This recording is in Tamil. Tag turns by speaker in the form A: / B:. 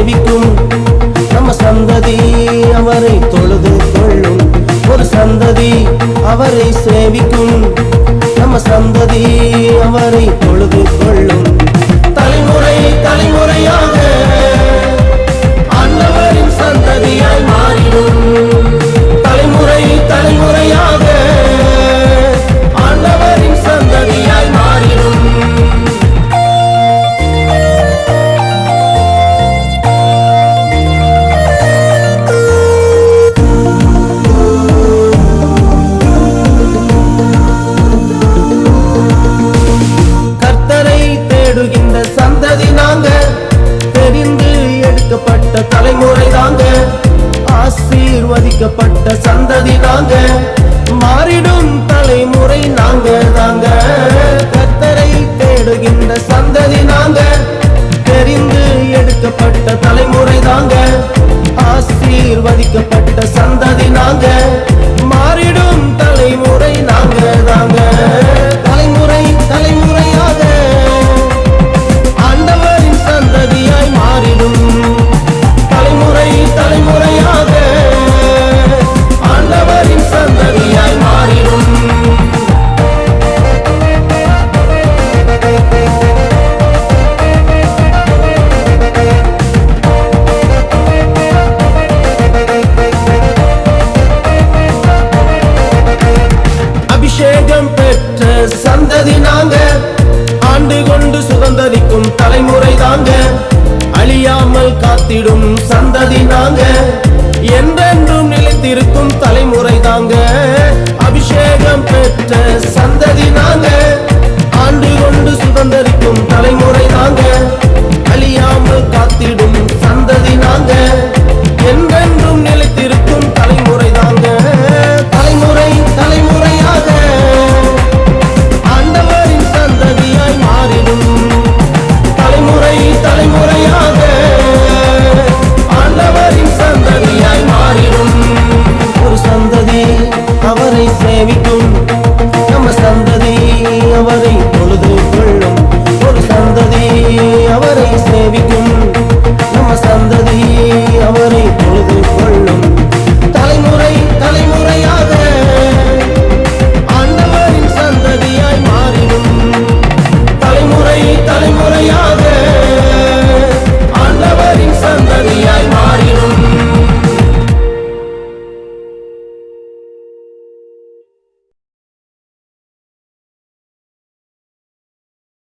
A: சேவிக்கும் நம்ம சந்ததி அவரை தொழுது கொள்ளும். ஒரு சந்ததி அவரை சேவிக்கும் நம்ம சந்ததி அவரை தொழுது கொள்ளும். தலைமுறை தலைமுறையாக ஆண்டவரின் சந்ததியாய் மாறிடும். தலைமுறை தலைமுறையாக ஆண்டவரின் சந்ததியாய் மாறிடும். கர்த்தரை தேடுகின்ற சந்ததி நாங்க, தெரிந்து எடுக்கப்பட்ட தலைமுறை தாங்க, ஆசீர்வதிக்கப்பட்ட சந்ததி நாங்க, மாறிடும் தலைமுறை நாங்க தாங்க. கர்த்தரை தேடுகின்ற சந்ததி நாங்க, தெரிந்து எடுக்கப்பட்ட தலைமுறை தாங்க, ஆசீர்வதிக்கப்பட்ட சந்ததி நாங்க, மாறிடும் தலைமுறை நாங்க தாங்க. தலைமுறை தலைமுறையாக ஆண்டவரின் சந்ததியாய் மாறிடும். தலைமுறை தலைமுறையாக ஆண்டவரின் சந்ததியாய் மாறிடும். அபிஷேகம் பெற்ற சந்ததி நாங்க, ஆண்டு கொண்டு சுதந்தரிக்கும் தலைமுறை தாங்க, அழியாமல் காத்திடும் சந்ததி நாங்க, என்றென்றும் நிலைத்திருக்கும் தலைமுறை தாங்க. அபிஷேகம் பெற்ற சந்ததி நாங்க, ஆண்டு கொண்டு சுதந்தரிக்கும் தலைமுறை தாங்க, அழியாமல் காத்திடும் சந்ததி நாங்க, என்றென்றும் நிலைத்திருக்கும் தலைமுறை தாங்க. தலைமுறை தலைமுறையாக ஆண்டவரின் சந்ததியாய் மாறிடும். தலைமுறை தலைமுறையாக ஆண்டவரின் சந்ததியாய் மாறிடும். ஒரு சந்ததி அவரை சேவிக்கும் நம்ம சந்ததி